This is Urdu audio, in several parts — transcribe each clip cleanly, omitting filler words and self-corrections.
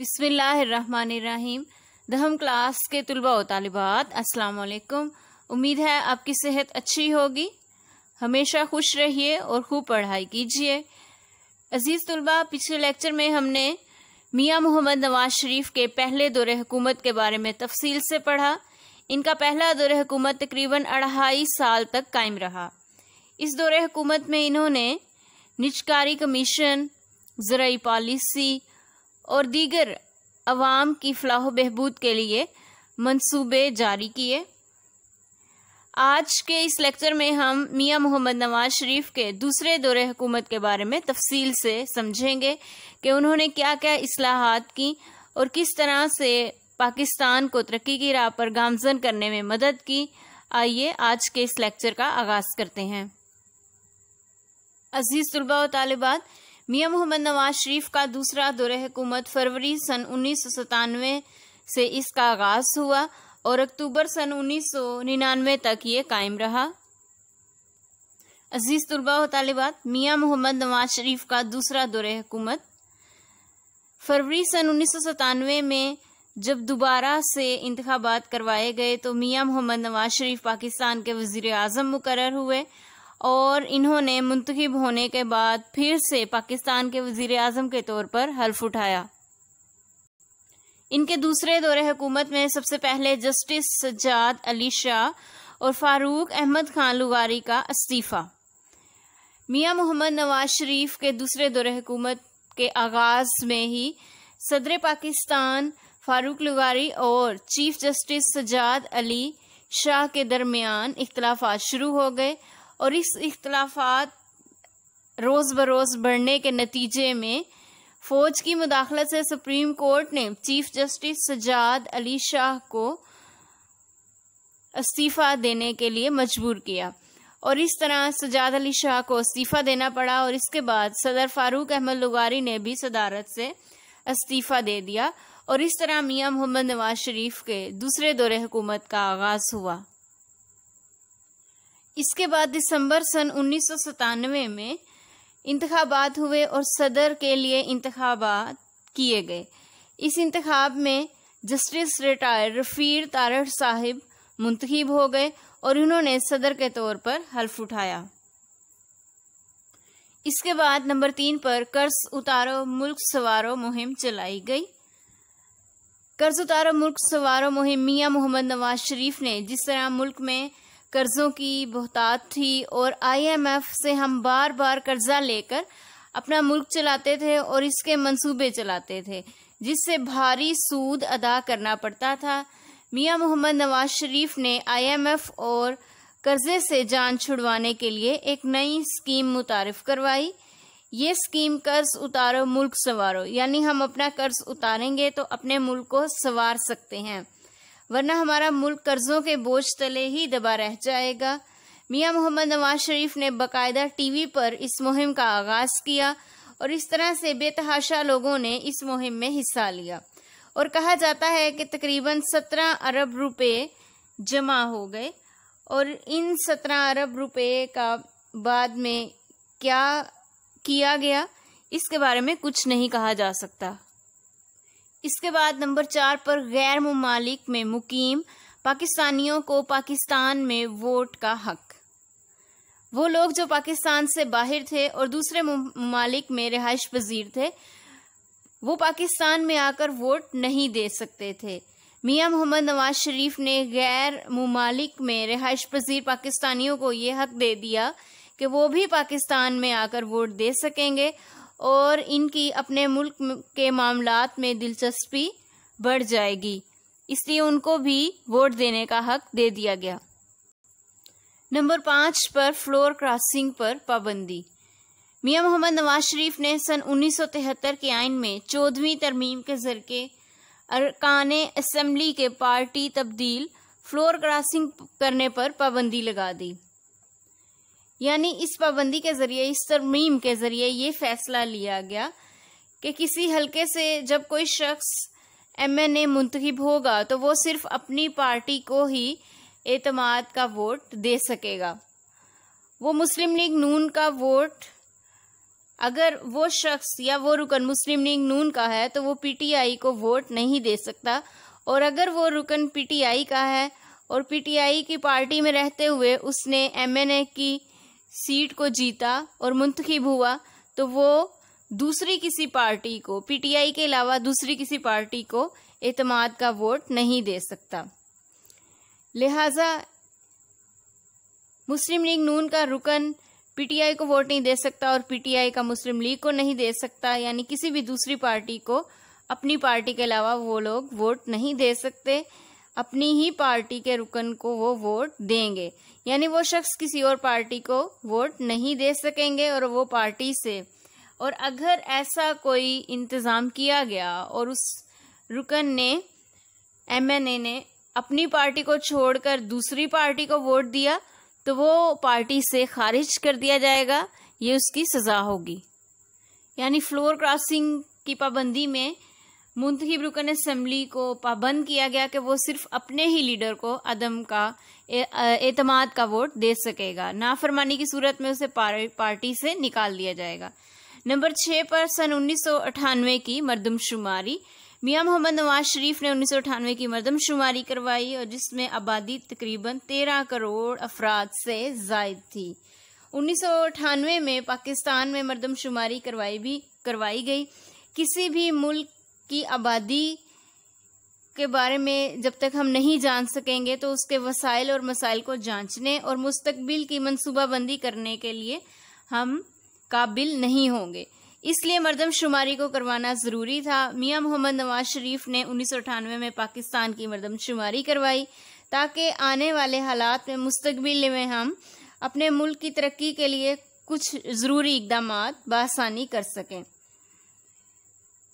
بسم اللہ الرحمن الرحیم۔ دہم کلاس کے طلباء و طالبات السلام علیکم۔ امید ہے آپ کی صحت اچھی ہوگی۔ ہمیشہ خوش رہیے اور خوب پڑھائی کیجیے۔ عزیز طلباء، پچھلے لیکچر میں ہم نے میاں محمد نواز شریف کے پہلے دور حکومت کے بارے میں تفصیل سے پڑھا۔ ان کا پہلا دور حکومت تقریباً 2.5 سال تک قائم رہا۔ اس دور حکومت میں انہوں نے نجکاری کمیشن، زرعی پالیسی اور دیگر عوام کی فلاح و بہبود کے لیے منصوبے جاری کیے۔ آج کے اس لیکچر میں ہم میاں محمد نواز شریف کے دوسرے دور حکومت کے بارے میں تفصیل سے سمجھیں گے کہ انہوں نے کیا کیا اصلاحات کی اور کس طرح سے پاکستان کو ترقی کی راہ پر گامزن کرنے میں مدد کی۔ آئیے آج کے اس لیکچر کا آغاز کرتے ہیں۔ عزیز طلباء و طالبات، میاں محمد نواز شریف کا دوسرا دور حکومت فروری سن 1997 سے اس کا آغاز ہوا اور اکتوبر سن 1999 تک یہ قائم رہا۔ عزیز طلباء و طالبات، میاں محمد نواز شریف کا دوسرا دور حکومت فروری سن 1997 میں جب دوبارہ سے انتخابات کروائے گئے تو میاں محمد نواز شریف پاکستان کے وزیر اعظم مقرر ہوئے اور انہوں نے منتخب ہونے کے بعد پھر سے پاکستان کے وزیر اعظم کے طور پر حلف اٹھایا۔ ان کے دوسرے دور حکومت میں سب سے پہلے جسٹس سجاد علی شاہ اور فاروق احمد خان لغاری کا استعفیٰ۔ میاں محمد نواز شریف کے دوسرے دور حکومت کے آغاز میں ہی صدر پاکستان فاروق لغاری اور چیف جسٹس سجاد علی شاہ کے درمیان اختلافات شروع ہو گئے اور اس اختلافات روز بروز بڑھنے کے نتیجے میں فوج کی مداخلت سے سپریم کورٹ نے چیف جسٹس سجاد علی شاہ کو استعفیٰ دینے کے لیے مجبور کیا اور اس طرح سجاد علی شاہ کو استعفیٰ دینا پڑا اور اس کے بعد صدر فاروق احمد لغاری نے بھی صدارت سے استعفیٰ دے دیا اور اس طرح میاں محمد نواز شریف کے دوسرے دور حکومت کا آغاز ہوا۔ اس کے بعد دسمبر سن 1997 میں انتخابات ہوئے اور صدر کے لیے انتخابات کیے گئے۔ اس انتخاب میں جسٹس ریٹائر رفیع تارڑ صاحب منتخب ہو گئے اور انہوں نے صدر کے طور پر حلف اٹھایا۔ اس کے بعد نمبر 3 پر قرض اتارو ملک سنوارو مہم چلائی گئی۔ قرض اتارو ملک سنوارو مہم میاں محمد نواز شریف نے جس طرح ملک میں قرضوں کی بہتات تھی اور IMF سے ہم بار بار قرضہ لے کر اپنا ملک چلاتے تھے اور اس کے منصوبے چلاتے تھے جس سے بھاری سود ادا کرنا پڑتا تھا، میاں محمد نواز شریف نے IMF اور قرضے سے جان چھڑوانے کے لیے ایک نئی اسکیم متعارف کروائی۔ یہ اسکیم قرض اتارو ملک سنوارو، یعنی ہم اپنا قرض اتاریں گے تو اپنے ملک کو سنوار سکتے ہیں، ورنہ ہمارا ملک قرضوں کے بوجھ تلے ہی دبا رہ جائے گا۔ میاں محمد نواز شریف نے باقاعدہ ٹی وی پر اس مہم کا آغاز کیا اور اس طرح سے بے تحاشا لوگوں نے اس مہم میں حصہ لیا اور کہا جاتا ہے کہ تقریباً 17 ارب روپے جمع ہو گئے اور ان 17 ارب روپے کا بعد میں کیا کیا گیا اس کے بارے میں کچھ نہیں کہا جا سکتا۔ اس کے بعد نمبر 4 پر غیر ممالک میں مقیم پاکستانیوں کو پاکستان میں ووٹ کا حق۔ وہ لوگ جو پاکستان سے باہر تھے اور دوسرے ممالک میں رہائش پذیر تھے وہ پاکستان میں آ کر ووٹ نہیں دے سکتے تھے۔ میاں محمد نواز شریف نے غیر ممالک میں رہائش پذیر پاکستانیوں کو یہ حق دے دیا کہ وہ بھی پاکستان میں آ کر ووٹ دے سکیں گے اور ان کی اپنے ملک کے معاملات میں دلچسپی بڑھ جائے گی، اس لیے ان کو بھی ووٹ دینے کا حق دے دیا گیا۔ نمبر 5 پر فلور کراسنگ پر پابندی۔ میاں محمد نواز شریف نے سن 1973 کے آئین میں 14ویں ترمیم کے ذریعے ارکان اسمبلی کے پارٹی تبدیل فلور کراسنگ کرنے پر پابندی لگا دی، یعنی اس پابندی کے ذریعے، اس ترمیم کے ذریعے یہ فیصلہ لیا گیا کہ کسی حلقے سے جب کوئی شخص MNA منتخب ہوگا تو وہ صرف اپنی پارٹی کو ہی اعتماد کا ووٹ دے سکے گا۔ وہ مسلم لیگ نون کا ووٹ اگر وہ شخص یا وہ رکن مسلم لیگ نون کا ہے تو وہ پی ٹی آئی کو ووٹ نہیں دے سکتا، اور اگر وہ رکن پی ٹی آئی کا ہے اور پی ٹی آئی کی پارٹی میں رہتے ہوئے اس نے ایم این اے کی سیٹ کو جیتا اور منتخب ہوا تو وہ دوسری کسی پارٹی کو، پی ٹی آئی کے علاوہ دوسری کسی پارٹی کو اعتماد کا ووٹ نہیں دے سکتا۔ لہذا مسلم لیگ نون کا رکن پی ٹی آئی کو ووٹ نہیں دے سکتا اور پی ٹی آئی کا مسلم لیگ کو نہیں دے سکتا، یعنی کسی بھی دوسری پارٹی کو اپنی پارٹی کے علاوہ وہ لوگ ووٹ نہیں دے سکتے، اپنی ہی پارٹی کے رکن کو وہ ووٹ دیں گے، یعنی وہ شخص کسی اور پارٹی کو ووٹ نہیں دے سکیں گے اور وہ پارٹی سے، اور اگر ایسا کوئی انتظام کیا گیا اور اس رکن نے ایم این اے نے اپنی پارٹی کو چھوڑ کر دوسری پارٹی کو ووٹ دیا تو وہ پارٹی سے خارج کر دیا جائے گا، یہ اس کی سزا ہوگی۔ یعنی فلور کراسنگ کی پابندی میں منتخب رکن اسمبلی کو پابند کیا گیا کہ وہ صرف اپنے ہی لیڈر کو عدم کا اعتماد کا ووٹ دے سکے گا، نافرمانی کی صورت میں اسے پارٹی سے نکال دیا جائے گا۔ نمبر 6 پر سن 1998 کی مردم شماری۔ میاں محمد نواز شریف نے 1998 کی مردم شماری کروائی اور جس میں آبادی تقریباً 13 کروڑ افراد سے زائد تھی۔ 1998 میں پاکستان میں مردم شماری کروائی گئی۔ کسی بھی ملک کی آبادی کے بارے میں جب تک ہم نہیں جان سکیں گے تو اس کے وسائل اور مسائل کو جانچنے اور مستقبل کی منصوبہ بندی کرنے کے لیے ہم قابل نہیں ہوں گے، اس لیے مردم شماری کو کروانا ضروری تھا۔ میاں محمد نواز شریف نے 1998 میں پاکستان کی مردم شماری کروائی تاکہ آنے والے حالات میں مستقبل میں ہم اپنے ملک کی ترقی کے لیے کچھ ضروری اقدامات بآسانی کر سکیں۔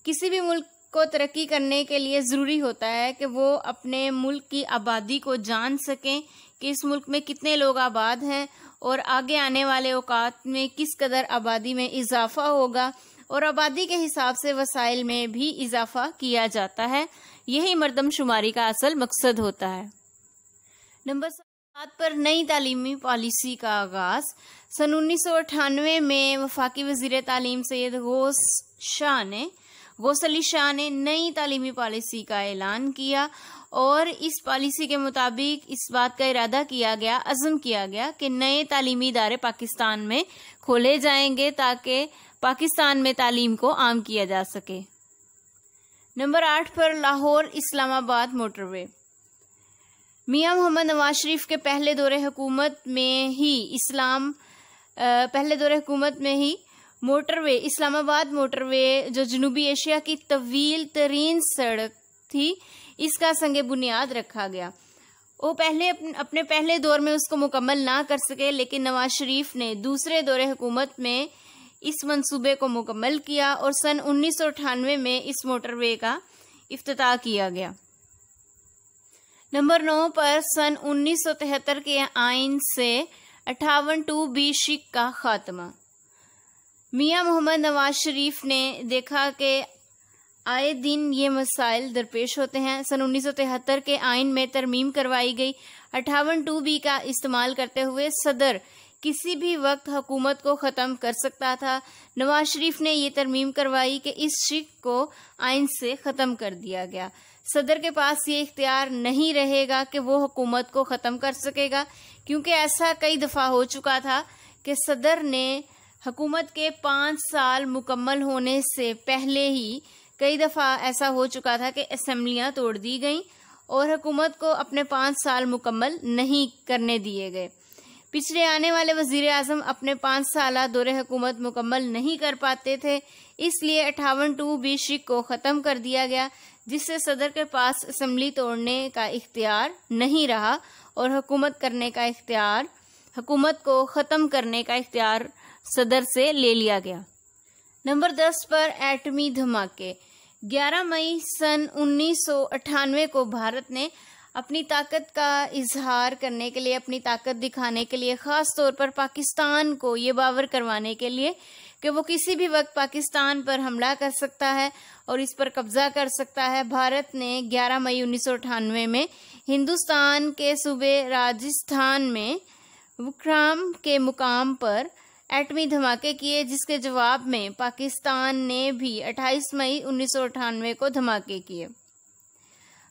کسی بھی ملک کو ترقی کرنے کے لیے ضروری ہوتا ہے کہ وہ اپنے ملک کی آبادی کو جان سکیں کہ اس ملک میں کتنے لوگ آباد ہیں اور آگے آنے والے اوقات میں کس قدر آبادی میں اضافہ ہوگا، اور آبادی کے حساب سے وسائل میں بھی اضافہ کیا جاتا ہے۔ یہی مردم شماری کا اصل مقصد ہوتا ہے۔ نمبر 7 پر نئی تعلیمی پالیسی کا آغاز۔ سن 1998 میں وفاقی وزیر تعلیم سید غوث علی شاہ نے نئی تعلیمی پالیسی کا اعلان کیا اور اس پالیسی کے مطابق اس بات کا ارادہ کیا گیا، عزم کیا گیا کہ نئے تعلیمی ادارے پاکستان میں کھولے جائیں گے تاکہ پاکستان میں تعلیم کو عام کیا جا سکے۔ نمبر 8 پر لاہور اسلام آباد موٹر وے۔ میاں محمد نواز شریف کے پہلے دور حکومت میں ہی موٹر وے اسلام آباد موٹر وے جو جنوبی ایشیا کی طویل ترین سڑک تھی، اس کا سنگ بنیاد رکھا گیا۔ وہ اپنے پہلے دور میں اس کو مکمل نہ کر سکے، لیکن نواز شریف نے دوسرے دور حکومت میں اس منصوبے کو مکمل کیا اور سن 1998 میں اس موٹر وے کا افتتاح کیا گیا۔ نمبر 9 پر سن 1973 کے آئین سے 58(2)B شک کا خاتمہ۔ میاں محمد نواز شریف نے دیکھا کہ آئے دن یہ مسائل درپیش ہوتے ہیں۔ سن 1973 کے آئین میں ترمیم کروائی گئی۔ 58(2)B کا استعمال کرتے ہوئے صدر کسی بھی وقت حکومت کو ختم کر سکتا تھا۔ نواز شریف نے یہ ترمیم کروائی کہ اس شک کو آئین سے ختم کر دیا گیا۔ صدر کے پاس یہ اختیار نہیں رہے گا کہ وہ حکومت کو ختم کر سکے گا، کیونکہ ایسا کئی دفعہ ہو چکا تھا کہ صدر نے حکومت کے 5 سال مکمل ہونے سے پہلے ہی کئی دفعہ ایسا ہو چکا تھا کہ اسمبلیاں توڑ دی گئیں اور حکومت کو اپنے 5 سال مکمل نہیں کرنے دیے گئے۔ پچھلے آنے والے وزیر اعظم اپنے 5 سالہ دور حکومت مکمل نہیں کر پاتے تھے، اس لیے 58(2)B شک کو ختم کر دیا گیا، جس سے صدر کے پاس اسمبلی توڑنے کا اختیار نہیں رہا اور حکومت کو ختم کرنے کا اختیار صدر سے لے لیا گیا۔ نمبر 10 پر ایٹمی دھماکے۔ 11 مئی سن 1998 کو بھارت نے اپنی طاقت کا اظہار کرنے کے لیے، اپنی طاقت دکھانے کے لیے، خاص طور پر پاکستان کو یہ باور کروانے کے لیے کہ وہ کسی بھی وقت پاکستان پر حملہ کر سکتا ہے اور اس پر قبضہ کر سکتا ہے، بھارت نے 11 مئی 1998 میں ہندوستان کے صوبے راجستھان میں وکرام کے مقام پر ایٹمی دھماکے کیے، جس کے جواب میں پاکستان نے بھی 28 مئی 1998 کو دھماکے کیے۔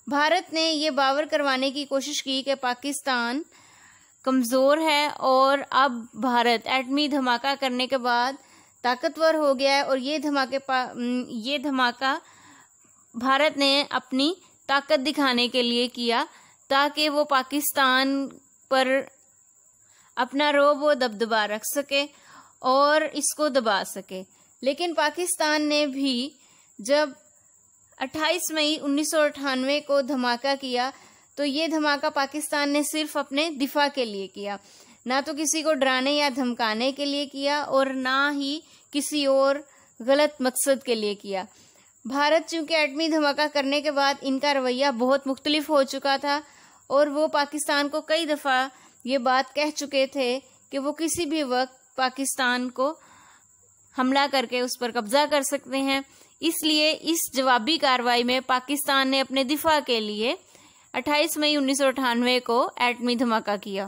بھارت نے یہ باور کروانے کی کوشش کی کہ پاکستان کمزور ہے اور اب بھارت ایٹمی دھماکہ کرنے کے بعد طاقتور ہو گیا ہے، اور یہ دھماکہ بھارت نے اپنی طاقت دکھانے کے لیے کیا تاکہ وہ پاکستان پر اپنا رعب و دبدبا رکھ سکے اور اس کو دبا سکے۔ لیکن پاکستان نے بھی جب 28 مئی 1998 کو دھماکہ کیا تو یہ دھماکہ پاکستان نے صرف اپنے دفاع کے لیے کیا، نہ تو کسی کو ڈرانے یا دھمکانے کے لیے کیا اور نہ ہی کسی اور غلط مقصد کے لیے کیا۔ بھارت چونکہ ایٹمی دھماکہ کرنے کے بعد ان کا رویہ بہت مختلف ہو چکا تھا اور وہ پاکستان کو کئی دفعہ یہ بات کہہ چکے تھے کہ وہ کسی بھی وقت پاکستان کو حملہ کر کے اس پر قبضہ کر سکتے ہیں، اس لیے اس جوابی کارروائی میں پاکستان نے اپنے دفاع کے لیے 28 مئی 1998 کو ایٹمی دھماکہ کیا۔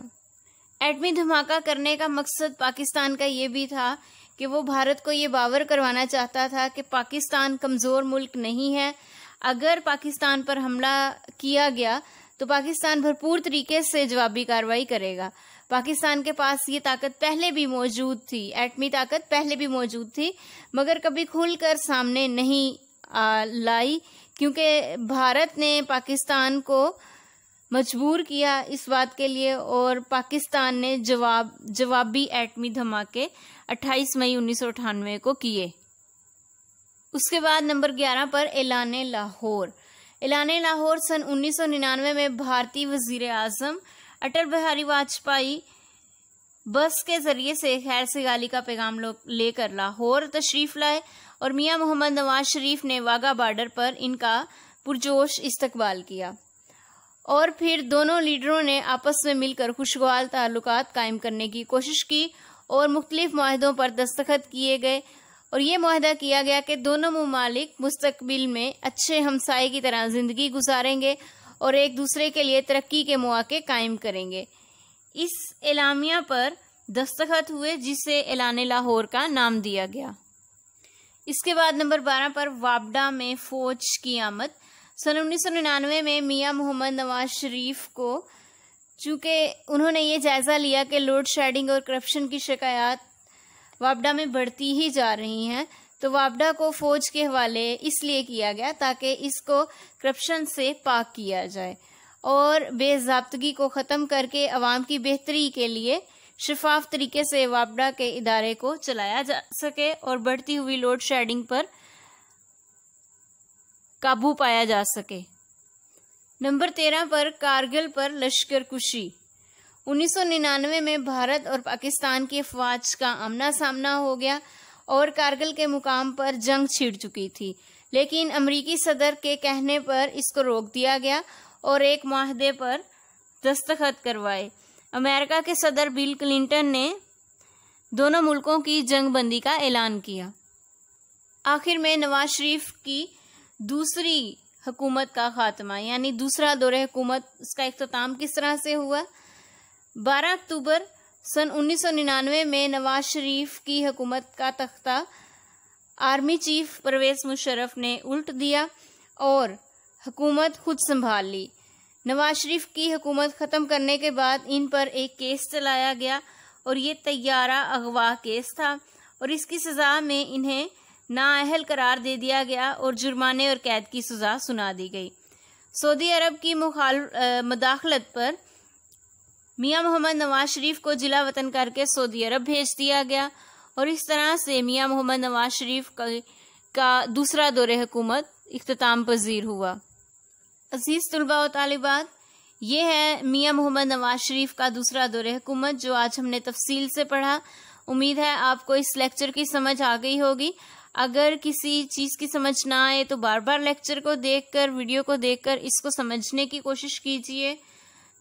ایٹمی دھماکہ کرنے کا مقصد پاکستان کا یہ بھی تھا کہ وہ بھارت کو یہ باور کروانا چاہتا تھا کہ پاکستان کمزور ملک نہیں ہے، اگر پاکستان پر حملہ کیا گیا تو پاکستان بھرپور طریقے سے جوابی کارروائی کرے گا۔ پاکستان کے پاس یہ طاقت پہلے بھی موجود تھی، ایٹمی طاقت پہلے بھی موجود تھی، مگر کبھی کھل کر سامنے نہیں لائی کیونکہ بھارت نے پاکستان کو مجبور کیا اس بات کے لیے، اور پاکستان نے جوابی ایٹمی دھماکے 28 مئی 1998 کو کیے۔ اس کے بعد نمبر 11 پر اعلان لاہور۔ اعلان لاہور سن 1999 میں بھارتی وزیر اعظم اٹل بہاری واجپئی بس کے ذریعے سے خیر سگالی کا پیغام لے کر لاہور تشریف لائے اور میاں محمد نواز شریف نے واگا بارڈر پر ان کا پرجوش استقبال کیا، اور پھر دونوں لیڈروں نے آپس میں مل کر خوشگوار تعلقات قائم کرنے کی کوشش کی اور مختلف معاہدوں پر دستخط کیے گئے، اور یہ معاہدہ کیا گیا کہ دونوں ممالک مستقبل میں اچھے ہمسائے کی طرح زندگی گزاریں گے اور ایک دوسرے کے لیے ترقی کے مواقع قائم کریں گے۔ اس اعلامیہ پر دستخط ہوئے جسے اعلان لاہور کا نام دیا گیا۔ اس کے بعد نمبر 12 پر وابڈا میں فوج کی آمد۔ سن 1999 میں میاں محمد نواز شریف کو چونکہ انہوں نے یہ جائزہ لیا کہ لوڈ شیڈنگ اور کرپشن کی شکایات وابڈا میں بڑھتی ہی جا رہی ہیں، تو وابڈا کو فوج کے حوالے اس لیے کیا گیا تاکہ اس کو کرپشن سے پاک کیا جائے اور بے ضابطگی کو ختم کر کے عوام کی بہتری کے لیے شفاف طریقے سے وابڈا کے ادارے کو چلایا جا سکے اور بڑھتی ہوئی لوڈ شیڈنگ پر قابو پایا جا سکے۔ نمبر 13 پر کارگل پر لشکر کشی۔ 1999 میں بھارت اور پاکستان کی افواج کا آمنا سامنا ہو گیا اور کارگل کے مقام پر جنگ چھڑ چکی تھی، لیکن امریکی صدر کے کہنے پر اس کو روک دیا گیا اور ایک معاہدے پر دستخط کروائے۔ امریکہ کے صدر بل کلنٹن نے دونوں ملکوں کی جنگ بندی کا اعلان کیا۔ آخر میں نواز شریف کی دوسری حکومت کا خاتمہ، یعنی دوسرا دور حکومت، اس کا اختتام کس طرح سے ہوا؟ 12 اکتوبر سن 1999 میں نواز شریف کی حکومت کا تختہ آرمی چیف پرویز مشرف نے الٹ دیا اور حکومت خود سنبھال لی۔ نواز شریف کی حکومت ختم کرنے کے بعد ان پر ایک کیس چلایا گیا اور یہ طیارہ اغوا کیس تھا، اور اس کی سزا میں انہیں نااہل قرار دے دیا گیا اور جرمانے اور قید کی سزا سنا دی گئی۔ سعودی عرب کی مداخلت پر میاں محمد نواز شریف کو جلا وطن کر کے سعودی عرب بھیج دیا گیا، اور اس طرح سے میاں محمد نواز شریف کا دوسرا دور حکومت اختتام پذیر ہوا۔ عزیز طلباء و طالبات، یہ ہے میاں محمد نواز شریف کا دوسرا دور حکومت جو آج ہم نے تفصیل سے پڑھا۔ امید ہے آپ کو اس لیکچر کی سمجھ آ گئی ہوگی۔ اگر کسی چیز کی سمجھ نہ آئے تو بار بار لیکچر کو دیکھ کر، ویڈیو کو دیکھ کر اس کو سمجھنے کی کوشش کیجیے،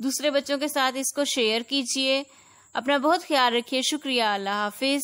دوسرے بچوں کے ساتھ اس کو شیئر کیجیے۔ اپنا بہت خیال رکھیے۔ شکریہ۔ اللہ حافظ۔